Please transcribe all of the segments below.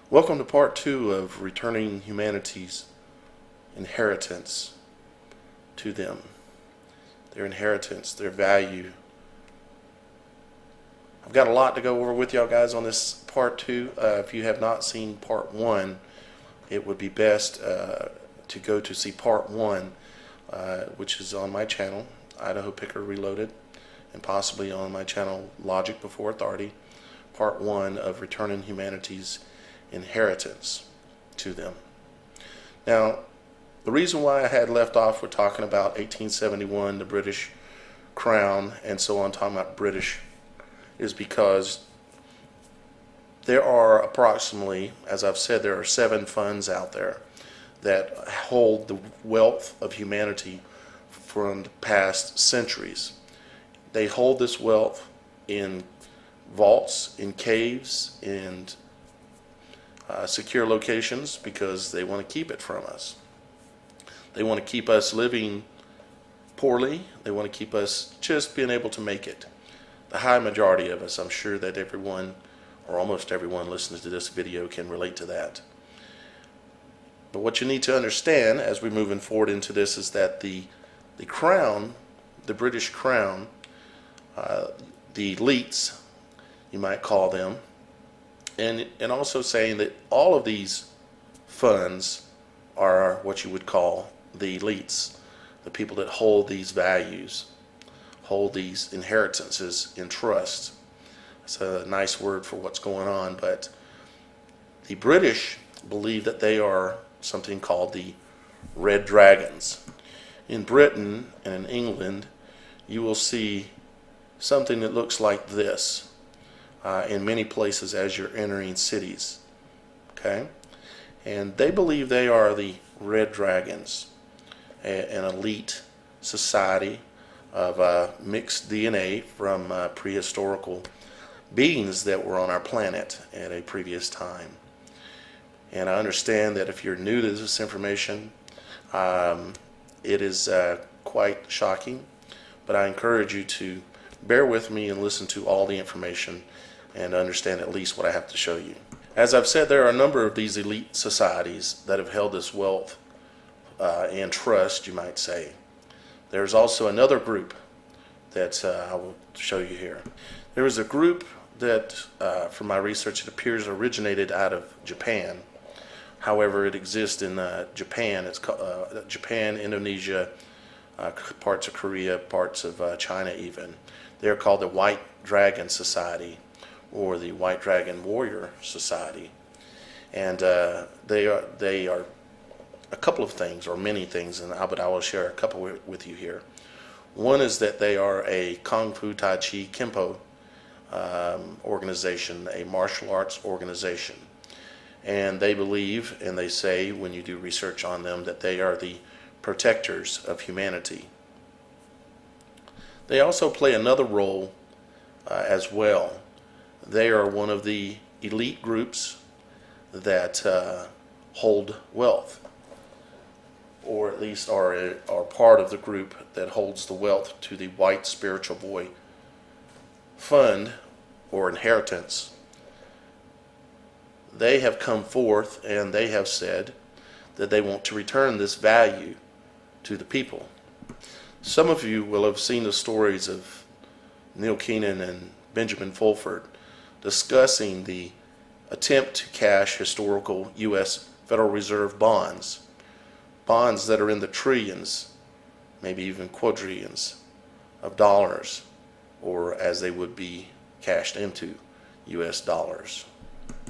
Welcome to part 2 of returning humanity's inheritance to them. Their inheritance, their value. I've got a lot to go over with y'all guys on this part 2. If you have not seen part 1, it would be best to go to see part 1, which is on my channel, Idaho Picker Reloaded, and possibly on my channel, Logic Before Authority, part 1 of returning humanity's inheritance to them. Now, the reason why I had left off with talking about 1871, the British Crown, and so on, talking about British, is because there are approximately, as I've said, there are 7 funds out there that hold the wealth of humanity from the past centuries. They hold this wealth in vaults, in caves, in secure locations because they want to keep it from us. They want to keep us living poorly. They want to keep us just being able to make it. The high majority of us, I'm sure that everyone or almost everyone listening to this video can relate to that. But what you need to understand as we're moving forward into this is that the crown, the British crown, the elites, you might call them, and also saying that all of these funds are what you would call the elites, the people that hold these values, hold these inheritances in trust. It's a nice word for what's going on, but the British believe that they are something called the Red Dragons. In Britain and in England, you will see something that looks like this in many places as you're entering cities. Okay? And they believe they are the Red Dragons, an elite society of mixed DNA from prehistorical beings that were on our planet at a previous time. And I understand that if you're new to this information, it is quite shocking, but I encourage you to bear with me and listen to all the information and understand at least what I have to show you. As I've said, there are a number of these elite societies that have held this wealth and trust, you might say. There's also another group that I will show you here. There is a group that, from my research, it appears originated out of Japan. However, it exists in Japan. It's called, Japan, Indonesia, parts of Korea, parts of China even. They're called the White Dragon Society, or the White Dragon Warrior Society. And they are a couple of things, or many things, but I will share a couple with you here. One is that they are a Kung Fu Tai Chi Kempo organization, a martial arts organization. And they believe, and they say when you do research on them, that they are the protectors of humanity. They also play another role as well. They are one of the elite groups that hold wealth, or at least are part of the group that holds the wealth to the White Spiritual Boy Fund or Inheritance. They have come forth and they have said that they want to return this value to the people. Some of you will have seen the stories of Neil Keenan and Benjamin Fulford discussing the attempt to cash historical U.S. Federal Reserve bonds that are in the trillions, maybe even quadrillions of dollars, or as they would be cashed into U.S. dollars.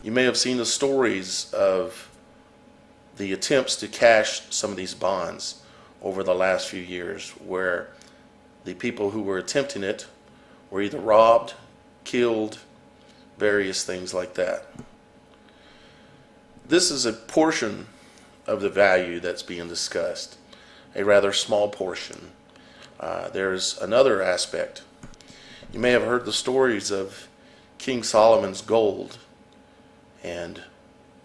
You may have seen the stories of the attempts to cash some of these bonds over the last few years, where the people who were attempting it were either robbed, killed, various things like that. This is a portion of the value that's being discussed, a rather small portion. There's another aspect. You may have heard the stories of King Solomon's gold and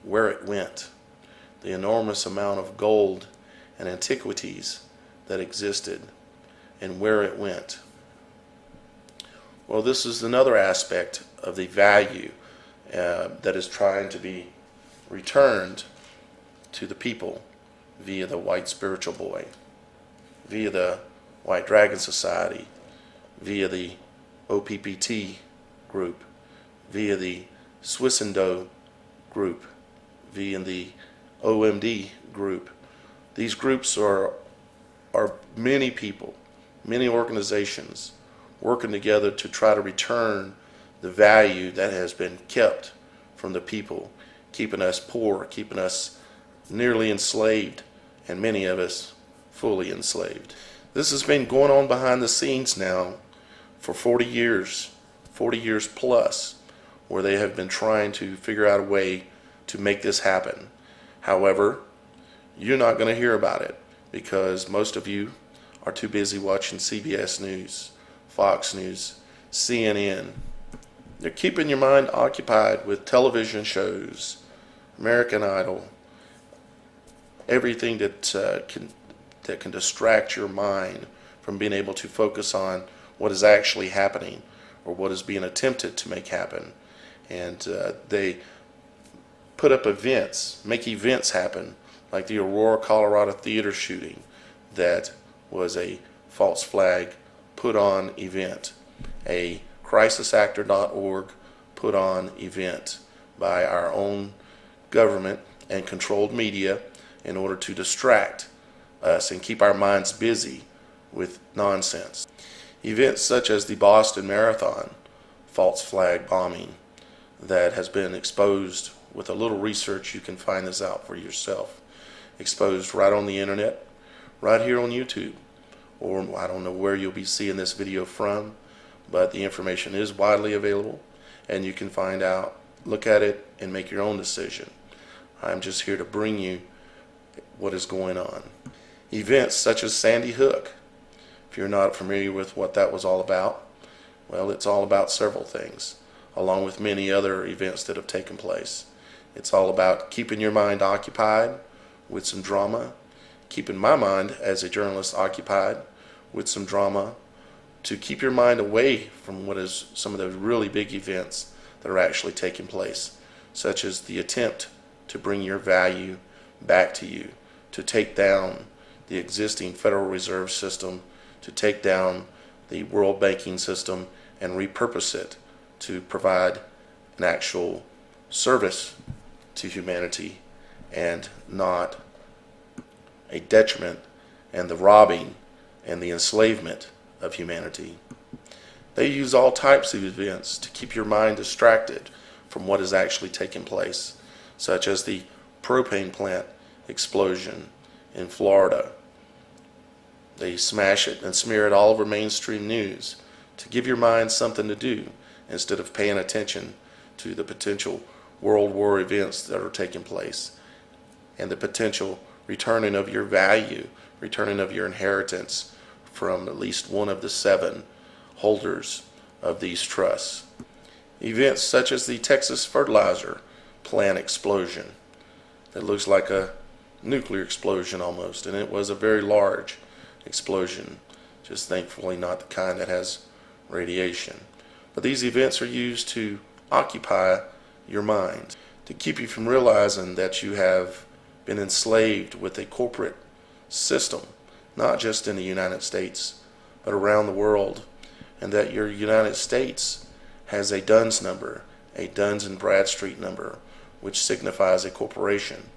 where it went, the enormous amount of gold and antiquities that existed and where it went. Well, this is another aspect of the value that is trying to be returned to the people via the White Spiritual Boy, via the White Dragon Society, via the OPPT group, via the Swissendo group, via the OMD group. These groups are many people, many organizations working together to try to return the value that has been kept from the people, keeping us poor, keeping us nearly enslaved, and many of us fully enslaved. This has been going on behind the scenes now for 40 years plus, where they have been trying to figure out a way to make this happen. However, you're not going to hear about it because most of you are too busy watching CBS News, Fox News, CNN. They're keeping your mind occupied with television shows, American Idol, everything that can distract your mind from being able to focus on what is actually happening or what is being attempted to make happen. And they put up events, make events happen, like the Aurora, Colorado theater shooting that was a false flag put on event, a crisisactor.org put on event by our own government and controlled media in order to distract us and keep our minds busy with nonsense. Events such as the Boston Marathon false flag bombing that has been exposed. With a little research, you can find this out for yourself. Exposed right on the internet, right here on YouTube, or I don't know where you'll be seeing this video from, but the information is widely available and you can find out, look at it, and make your own decision. I'm just here to bring you what is going on. Events such as Sandy Hook, if you're not familiar with what that was all about, well, it's all about several things, along with many other events that have taken place. It's all about keeping your mind occupied with some drama, keeping my mind as a journalist occupied with some drama, to keep your mind away from what is some of the really big events that are actually taking place, such as the attempt to bring your value back to you, to take down the existing Federal Reserve System, to take down the world banking system and repurpose it to provide an actual service to humanity and not a detriment and the robbing and the enslavement of humanity. They use all types of events to keep your mind distracted from what is actually taking place, such as the propane plant explosion in Florida. They smash it and smear it all over mainstream news to give your mind something to do instead of paying attention to the potential world war events that are taking place and the potential returning of your value, returning of your inheritance from at least one of the 7 holders of these trusts. Events such as the Texas fertilizer plant explosion that looks like a nuclear explosion almost, and it was a very large explosion, just thankfully not the kind that has radiation. But these events are used to occupy your mind, to keep you from realizing that you have been enslaved with a corporate system, not just in the United States, but around the world, and that your United States has a DUNS number, a Duns and Bradstreet number, which signifies a corporation.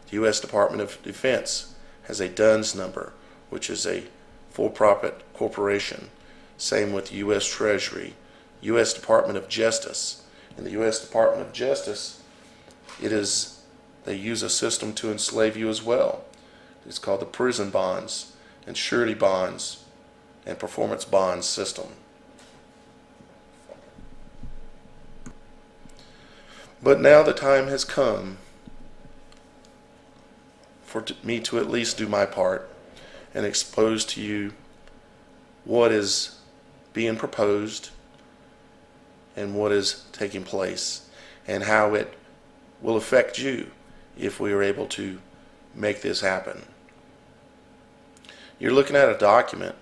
The U.S. Department of Defense has a DUNS number, which is a for-profit corporation. Same with the U.S. Treasury, U.S. Department of Justice. In the U.S. Department of Justice, they use a system to enslave you as well. It's called the prison bonds and surety bonds and performance bonds system. But now the time has come for me to at least do my part and expose to you what is being proposed and what is taking place and how it will affect you if we are able to make this happen. You're looking at a document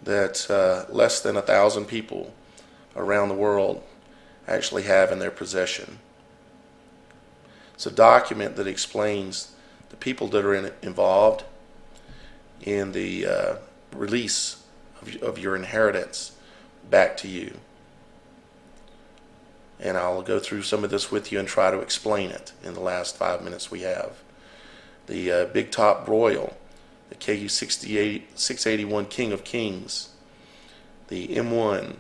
that less than 1,000 people around the world actually have in their possession. It's a document that explains the people that are involved in the release of your inheritance back to you. And I'll go through some of this with you and try to explain it in the last 5 minutes we have. The Big Top Royal, the KU-681 King of Kings, the M1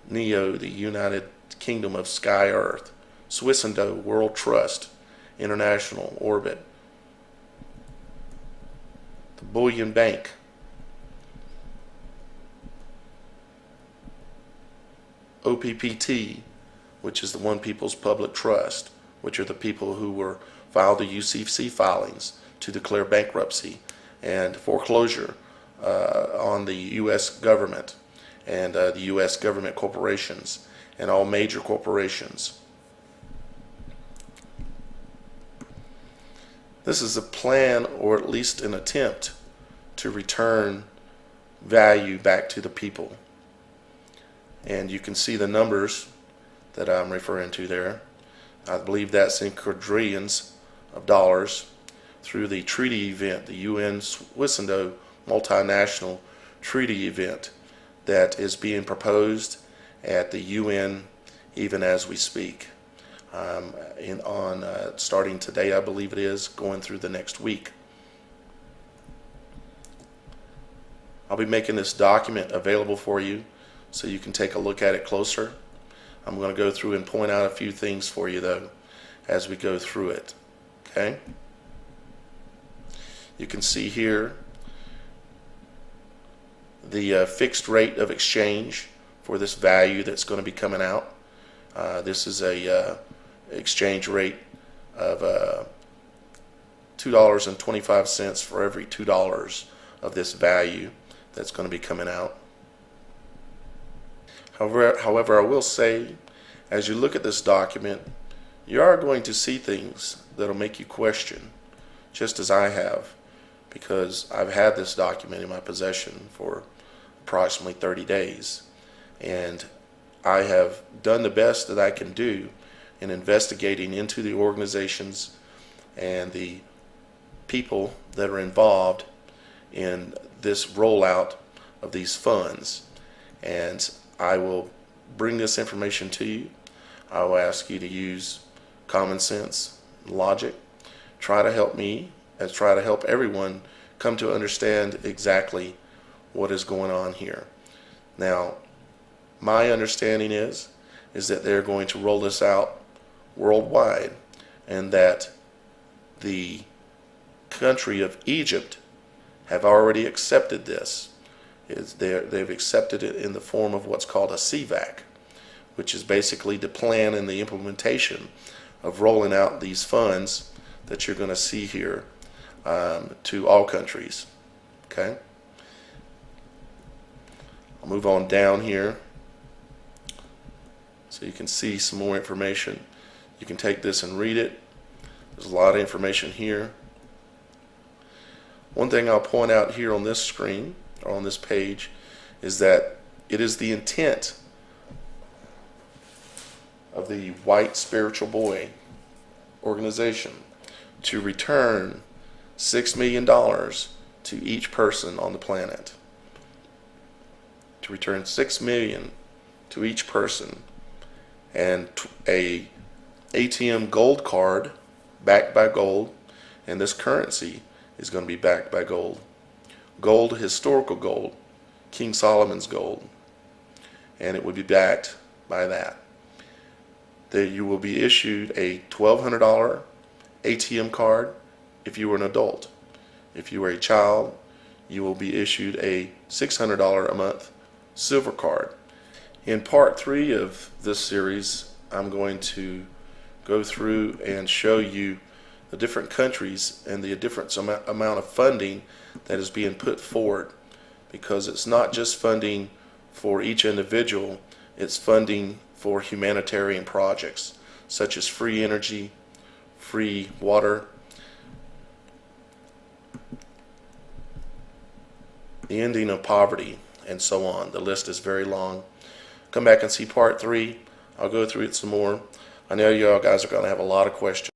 Neo, the United Kingdom of Sky Earth, Swissendo World Trust, International Orbit, the Bullion Bank, OPPT, which is the One People's Public Trust, which are the people who were filed the UCC filings to declare bankruptcy and foreclosure on the U.S. government and the U.S. government corporations and all major corporations. This is a plan, or at least an attempt, to return value back to the people. And you can see the numbers that I'm referring to there. I believe that's in quadrillions of dollars through the treaty event, the UN Swissendo multinational treaty event that is being proposed at the UN even as we speak. Starting today, I believe it is, going through the next week. I'll be making this document available for you so you can take a look at it closer. I'm going to go through and point out a few things for you though as we go through it. Okay? You can see here the fixed rate of exchange for this value that's going to be coming out. This is a exchange rate of $2.25 for every $2 of this value that's going to be coming out. However, I will say, as you look at this document, you are going to see things that will make you question, just as I have, because I've had this document in my possession for approximately 30 days, and I have done the best that I can do in investigating into the organizations and the people that are involved in this rollout of these funds. And I will bring this information to you. I will ask you to use common sense, logic, try to help me, and try to help everyone come to understand exactly what is going on here. Now, my understanding is that they're going to roll this out worldwide, and that the country of Egypt have already accepted this. They've accepted it in the form of what's called a CVAC, which is basically the plan and the implementation of rolling out these funds that you're going to see here to all countries. Okay? I'll move on down here so you can see some more information. You can take this and read it. There's a lot of information here. One thing I'll point out here on this screen, or on this page, is that it is the intent of the White Spiritual Boy organization to return $6 million to each person on the planet. To return $6 million to each person, and a ATM gold card backed by gold, and this currency is going to be backed by gold. Gold, historical gold, King Solomon's gold, and it would be backed by that. That you will be issued a $1,200 ATM card if you were an adult. If you were a child, you will be issued a $600 a month silver card. In part 3 of this series, I'm going to go through and show you the different countries and the different amount of funding that is being put forward, because it's not just funding for each individual, it's funding for humanitarian projects such as free energy, free water, the ending of poverty, and so on. The list is very long. Come back and see part 3. I'll go through it some more. I know y'all guys are going to have a lot of questions.